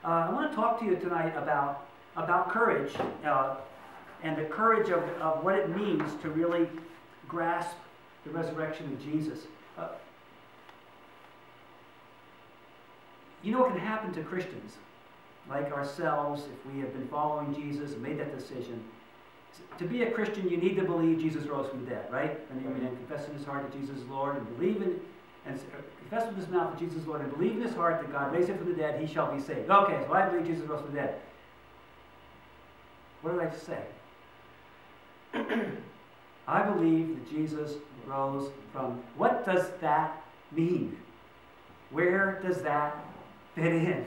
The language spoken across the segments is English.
I want to talk to you tonight about courage and the courage of what it means to really grasp the resurrection of Jesus. You know what can happen to Christians like ourselves if we have been following Jesus and made that decision. To be a Christian, you need to believe Jesus rose from the dead, right? And you confess in his heart that Jesus is Lord, and believe in and confess with his mouth that Jesus is Lord, and believe in his heart that God raised him from the dead, he shall be saved. Okay, so I believe Jesus rose from the dead. What did I just say? I believe that Jesus rose from. What does that mean? Where does that fit in?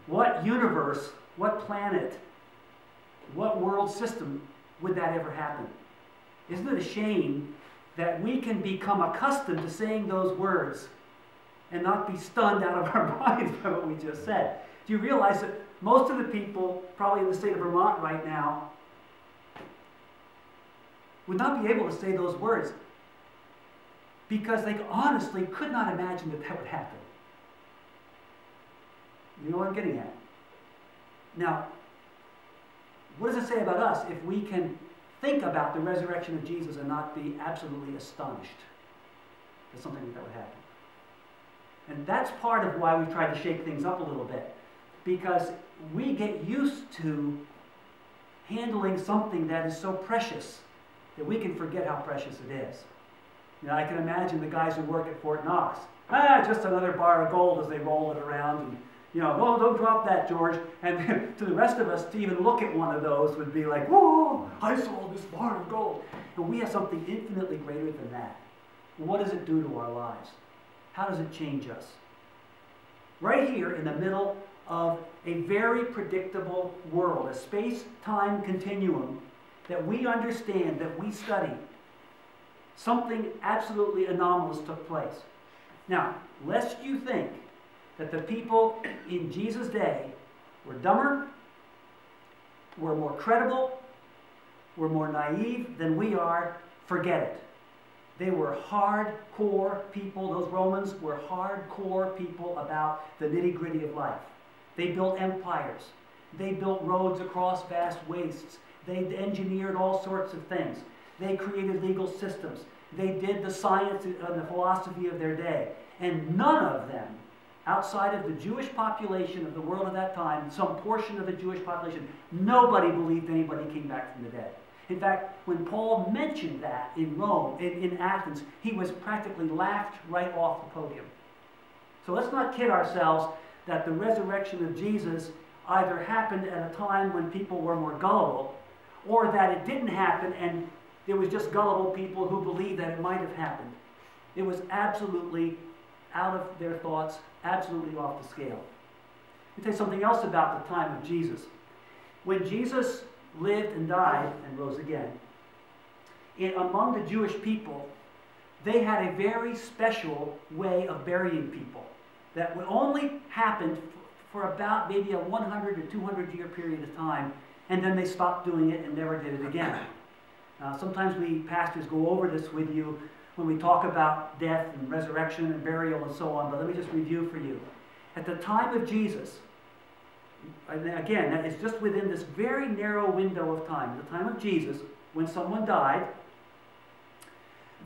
What universe, what planet, what world system would that ever happen? Isn't it a shame that we can become accustomed to saying those words and not be stunned out of our minds by what we just said? Do you realize that most of the people, probably in the state of Vermont right now, would not be able to say those words because they honestly could not imagine that that would happen? You know what I'm getting at? Now, what does it say about us if we can think about the resurrection of Jesus and not be absolutely astonished that something like that would happen? And that's part of why we've tried to shake things up a little bit, because we get used to handling something that is so precious that we can forget how precious it is. Now, I can imagine the guys who work at Fort Knox. Just another bar of gold as they roll it around. And, oh, don't drop that, George. And to the rest of us, to even look at one of those would be like, whoa, I saw this bar of gold. And we have something infinitely greater than that. What does it do to our lives? How does it change us? Right here in the middle of a very predictable world, a space-time continuum that we understand, that we study, something absolutely anomalous took place. Now, lest you think that the people in Jesus' day were dumber, were more credible, were more naive than we are, forget it. They were hardcore people. Those Romans were hardcore people about the nitty-gritty of life. They built empires. They built roads across vast wastes. They engineered all sorts of things. They created legal systems. They did the science and the philosophy of their day. And none of them, outside of the Jewish population of the world at that time, some portion of the Jewish population, nobody believed anybody came back from the dead. In fact, when Paul mentioned that in Rome, in Athens, he was practically laughed right off the podium. So let's not kid ourselves that the resurrection of Jesus either happened at a time when people were more gullible, or that it didn't happen and there was just gullible people who believed that it might have happened. It was absolutely out of their thoughts, absolutely off the scale. Let me tell you something else about the time of Jesus. When Jesus lived and died and rose again, among the Jewish people, they had a very special way of burying people that would only happen for about maybe a 100 or 200 year period of time, and then they stopped doing it and never did it again. Sometimes we pastors go over this with you when we talk about death and resurrection and burial and so on, but let me just review for you. At the time of Jesus, and again, that is just within this very narrow window of time, the time of Jesus, when someone died,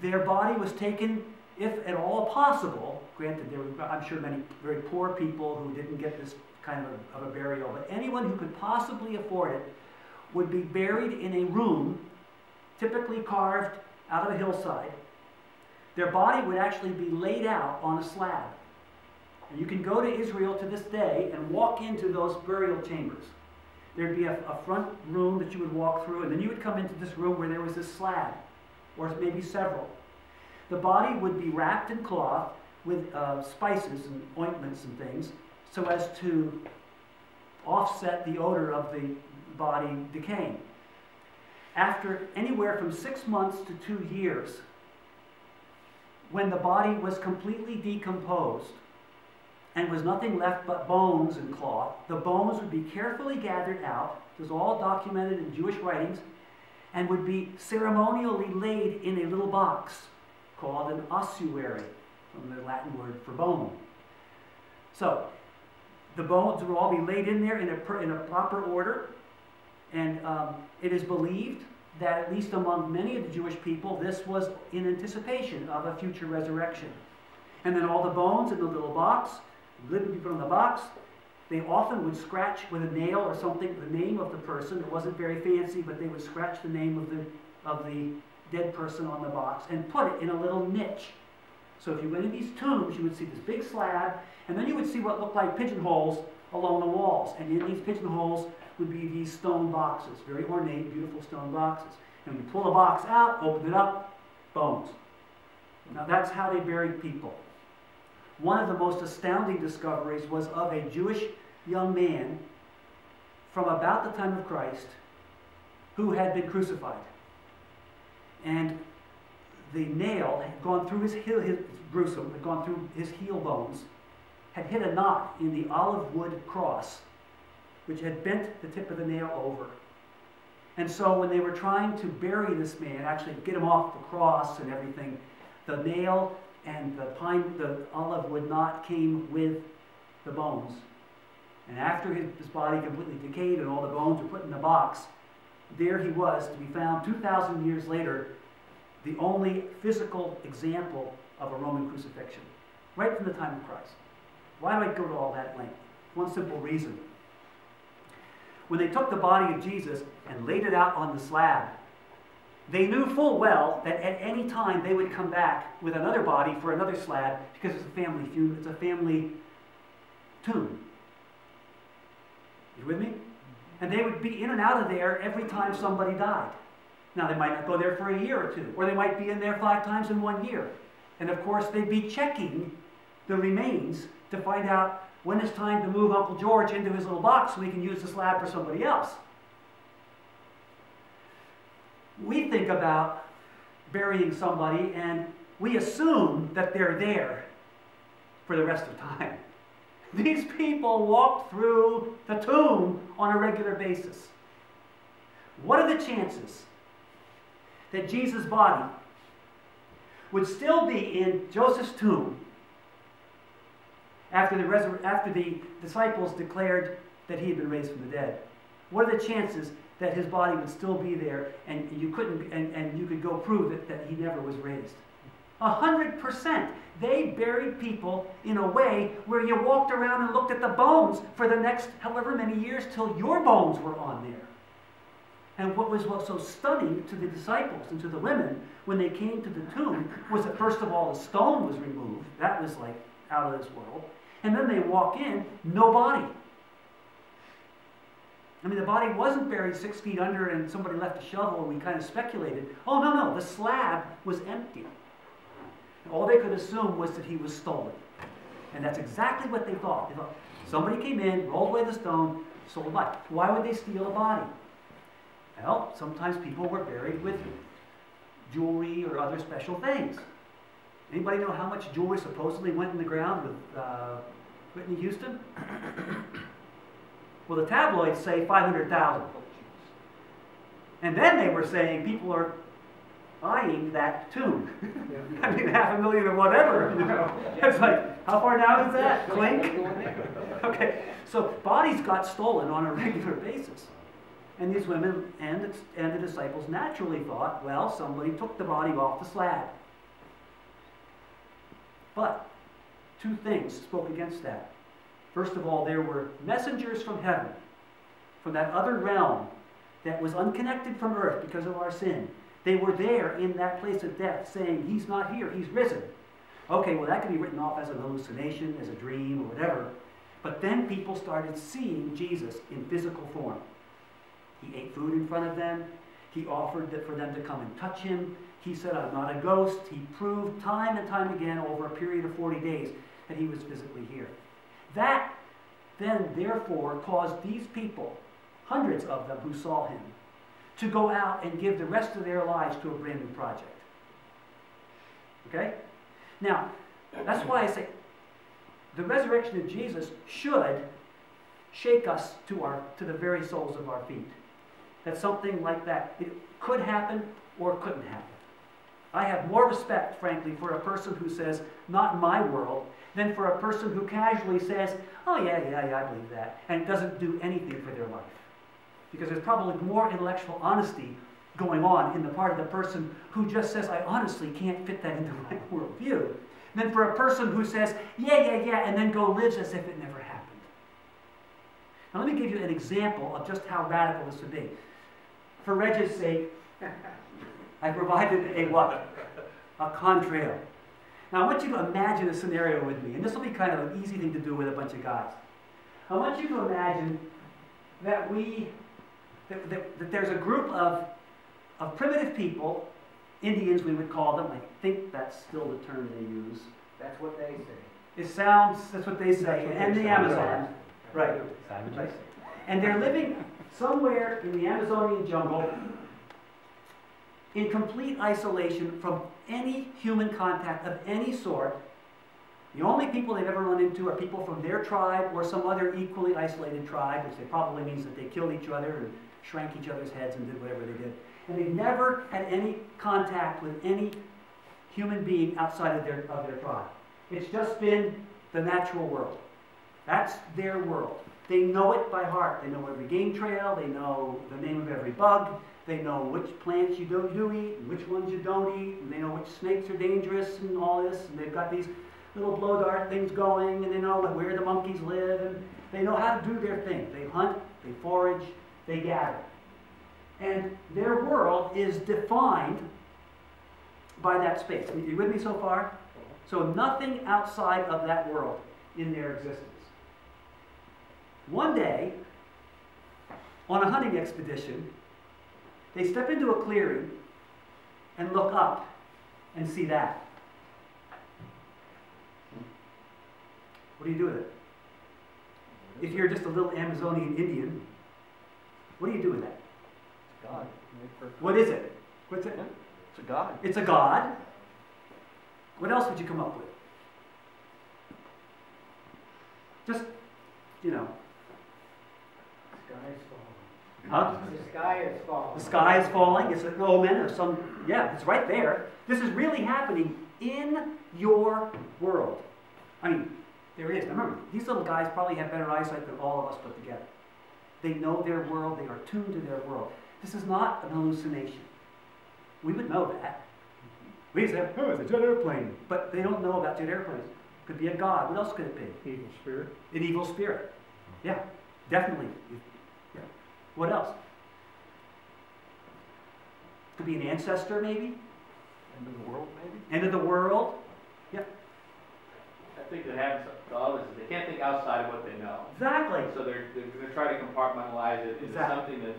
their body was taken, if at all possible. Granted, there were, I'm sure, many very poor people who didn't get this kind of a burial, but anyone who could possibly afford it would be buried in a room typically carved out of a hillside. Their body would actually be laid out on a slab. And you can go to Israel to this day and walk into those burial chambers. There'd be a front room that you would walk through, and then you would come into this room where there was this slab, or maybe several. The body would be wrapped in cloth with spices and ointments and things, so as to offset the odor of the body decaying. After anywhere from 6 months to 2 years, when the body was completely decomposed and was nothing left but bones and cloth, the bones would be carefully gathered out, this is all documented in Jewish writings, and would be ceremonially laid in a little box called an ossuary, from the Latin word for bone. So, The bones would all be laid in there in a proper order. And it is believed that, at least among many of the Jewish people, this was in anticipation of a future resurrection. And then all the bones in the little box, the lid would be put on the box. They often would scratch with a nail or something the name of the person. It wasn't very fancy, but they would scratch the name of the dead person on the box and put it in a little niche. So if you went in these tombs, you would see this big slab, and then you would see what looked like pigeonholes along the walls. And in these pigeonholes would be these stone boxes, very ornate, beautiful stone boxes. And when you pull the box out, open it up, bones. Now that's how they buried people. One of the most astounding discoveries was of a Jewish young man from about the time of Christ who had been crucified. And the nail had gone through his gruesome, had gone through his heel bones, had hit a knot in the olive wood cross, which had bent the tip of the nail over. And so when they were trying to bury this man, actually get him off the cross and everything, the nail and the olive wood knot came with the bones. And after his body completely decayed and all the bones were put in the box, there he was to be found 2,000 years later, the only physical example of a Roman crucifixion, right from the time of Christ. Why do I go to all that length? One simple reason. When they took the body of Jesus and laid it out on the slab, they knew full well that at any time they would come back with another body for another slab, because it's a family funeral, it's a family tomb. You with me? And they would be in and out of there every time somebody died. Now, they might not go there for a year or two, or they might be in there 5 times in 1 year. And of course, they'd be checking the remains to find out when it's time to move Uncle George into his little box so we can use the slab for somebody else. We think about burying somebody and we assume that they're there for the rest of time. These people walked through the tomb on a regular basis. What are the chances that Jesus' body would still be in Joseph's tomb after the disciples declared that he had been raised from the dead? What are the chances that his body would still be there and you could go prove that he never was raised? 100%. They buried people in a way where you walked around and looked at the bones for the next however many years till your bones were on there. And what was so stunning to the disciples and to the women when they came to the tomb was that, first of all, the stone was removed. That was like out of this world. And then they walk in, no body. I mean, the body wasn't buried 6 feet under and somebody left a shovel and we kind of speculated. Oh, no, the slab was empty. All they could assume was that he was stolen. And that's exactly what they thought. They thought somebody came in, rolled away the stone, stole the body. Why would they steal a body? Well, sometimes people were buried with jewelry or other special things. Anybody know how much jewelry supposedly went in the ground with Whitney Houston? Well, the tabloids say 500,000. And then they were saying people are buying that tomb. I mean, 500,000 or whatever. You know? It's like, how far down is that? Clink? Okay, so bodies got stolen on a regular basis. And these women and the disciples naturally thought, well, somebody took the body off the slab. But 2 things spoke against that. First of all, there were messengers from heaven, from that other realm that was unconnected from earth because of our sin. They were there in that place of death saying, he's not here, he's risen. Okay, well, that could be written off as an hallucination, as a dream, or whatever. But then people started seeing Jesus in physical form. He ate food in front of them. He offered for them to come and touch him. He said, I'm not a ghost. He proved time and time again over a period of 40 days that he was physically here. That then, therefore, caused these people, hundreds of them who saw him, to go out and give the rest of their lives to a brand new project. Okay? Now, that's why I say the resurrection of Jesus should shake us to the very soles of our feet. That something like that, it could happen or couldn't happen. I have more respect, frankly, for a person who says, not my world, than for a person who casually says, oh yeah, I believe that, and doesn't do anything for their life. Because there's probably more intellectual honesty going on in the part of the person who just says, I honestly can't fit that into my worldview, than for a person who says, yeah, and then lives as if it never happened. Now let me give you an example of just how radical this would be. For Reg's sake, I provided a what? A contrail. Now I want you to imagine a scenario with me, and this will be kind of an easy thing to do with a bunch of guys. I want you to imagine that that there's a group of primitive people, Indians we would call them. I think that's still the term they use. That's what they say. It sounds, that's what they say, and the Amazon. Right. Right. And they're living somewhere in the Amazonian jungle in complete isolation from any human contact of any sort. The only people they've ever run into are people from their tribe or some other equally isolated tribe, which probably means that they killed each other and shrank each other's heads and did whatever they did. And they've never had any contact with any human being outside of their tribe. It's just been the natural world. That's their world. They know it by heart. They know every game trail. They know the name of every bug. They know which plants you do eat and which ones you don't eat. And they know which snakes are dangerous and all this. And they've got these little blow dart things going. And they know where the monkeys live. And they know how to do their thing. They hunt. They forage. They gather. And their world is defined by that space. Are you with me so far? So nothing outside of that world in their existence. One day, on a hunting expedition, they step into a clearing and look up and see that. What do you do with it? If you're just a little Amazonian Indian, what do you do with that? It's God. What is it? What's it? It's a God. It's a God. What else would you come up with? Just, you know. The sky is falling. Huh? The sky is falling. The sky is falling. It's an omen of some, yeah, it's right there. This is really happening in your world. I mean, there it is. Now remember, these little guys probably have better eyesight than all of us put together. They know their world. They are tuned to their world. This is not an hallucination. We would know that. We say, oh, it's a jet airplane. But they don't know about jet airplanes. Could be a god. What else could it be? Evil spirit. An evil spirit. Yeah, definitely. Yeah. What else? Could be an ancestor, maybe? End of the world, maybe? End of the world? Yeah. I think that happens to others is they can't think outside of what they know. Exactly. So they're going to try to compartmentalize it into Exactly. something that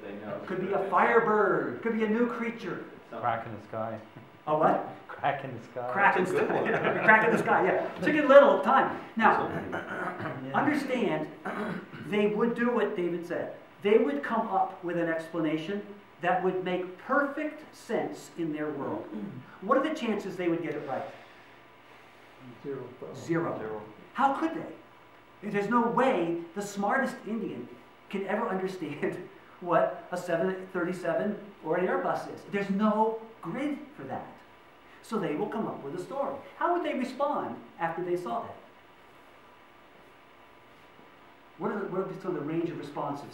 they know. Could be a firebird. Could be a new creature. Crack in the sky. A what? Crack in the sky. Crack in the That's a sky. good one. Crack in the sky, yeah. Took a little time. Now, understand, they would do what David said. They would come up with an explanation that would make perfect sense in their world. What are the chances they would get it right? Zero. How could they? There's no way the smartest Indian can ever understand what a 737 or an Airbus is. There's no grid for that. So they will come up with a story. How would they respond after they saw that? What are some of the range of responses?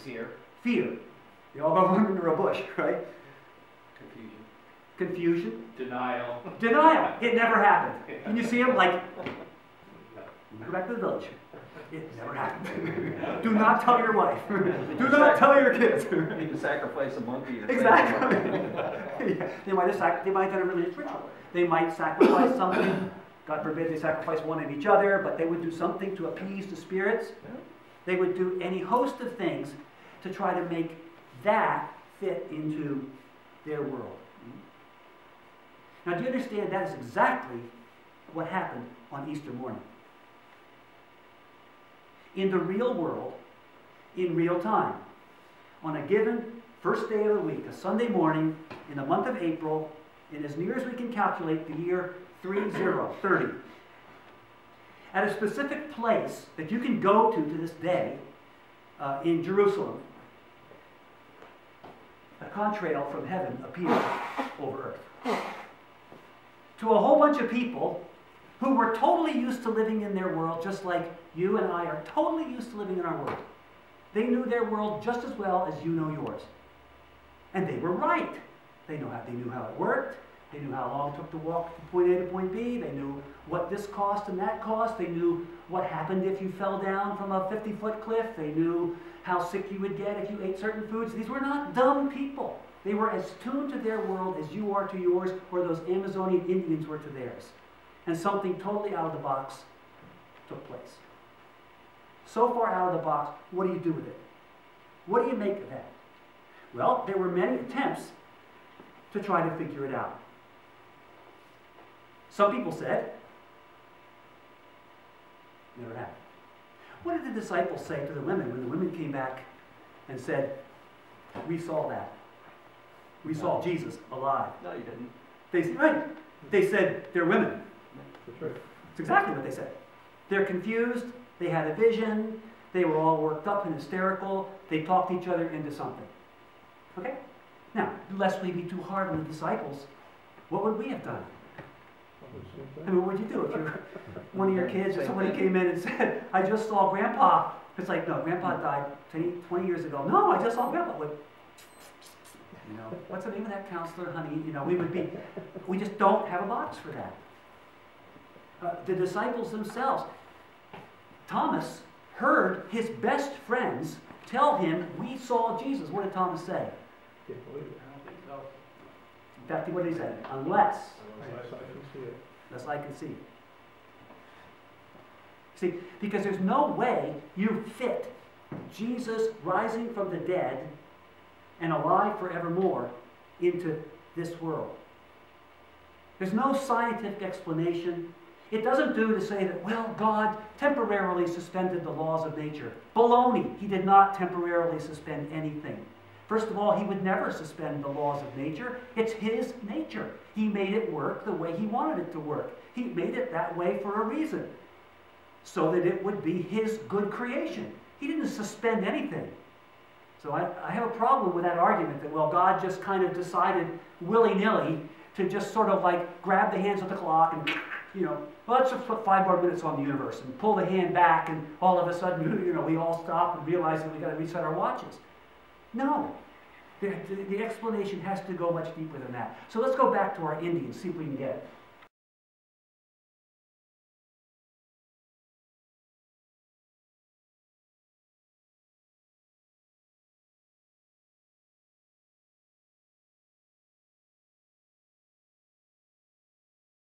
Fear. They all go under a bush, right? Confusion. Denial. It never happened. And you see them like, go back to the village. It never happened. Do not tell your wife. Do not tell your kids. You need to sacrifice a monkey. Exactly. Yeah. They might have done a religious ritual. They might sacrifice something. God forbid they sacrifice one of each other, but they would do something to appease the spirits. They would do any host of things to try to make that fit into their world. Now, do you understand that is exactly what happened on Easter morning? In the real world, in real time, on a given first day of the week, a Sunday morning, in the month of April, in as near as we can calculate the year 30, at a specific place that you can go to this day in Jerusalem, a contrail from heaven appeared over earth. to a whole bunch of people who were totally used to living in their world, just like you and I are totally used to living in our world. They knew their world just as well as you know yours. And they were right. They knew how it worked. They knew how long it took to walk from point A to point B. They knew what this cost and that cost. They knew what happened if you fell down from a 50-foot cliff. They knew how sick you would get if you ate certain foods. These were not dumb people. They were as tuned to their world as you are to yours, or those Amazonian Indians were to theirs. And something totally out of the box took place. So far out of the box, what do you do with it? What do you make of that? Well, there were many attempts to try to figure it out. Some people said, never happened. What did the disciples say to the women when the women came back and said, we saw that. We saw Jesus alive. No, you didn't. They said, they're women. That's right. That's exactly what they said. They're confused. They had a vision. They were all worked up and hysterical. They talked each other into something. Okay? Now, lest we be too hard on the disciples, what would we have done? I mean, what would you do if you're one of your kids or somebody came in and said, I just saw Grandpa? It's like, no, Grandpa died 20 years ago. No, I just saw Grandpa. You know, what's the name of that counselor, honey? You know, we just don't have a box for that. The disciples themselves, Thomas heard his best friends tell him, we saw Jesus. What did Thomas say? Can't believe it. I don't think so. In fact, what did he say? Unless Unless I can see it. I can see. See, because there's no way you fit Jesus rising from the dead and alive forevermore into this world. There's no scientific explanation. It doesn't do to say that, well, God temporarily suspended the laws of nature. Baloney. He did not temporarily suspend anything. First of all, he would never suspend the laws of nature. It's his nature. He made it work the way he wanted it to work. He made it that way for a reason, so that it would be his good creation. He didn't suspend anything. So I have a problem with that argument that, well, God just kind of decided willy-nilly to just sort of like grab the hands of the clock and, you know, well, let's just put 5 more minutes on the universe and pull the hand back, and all of a sudden, you know, we all stop and realize that we got to reset our watches. No. The explanation has to go much deeper than that. So let's go back to our Indians, see if we can get it.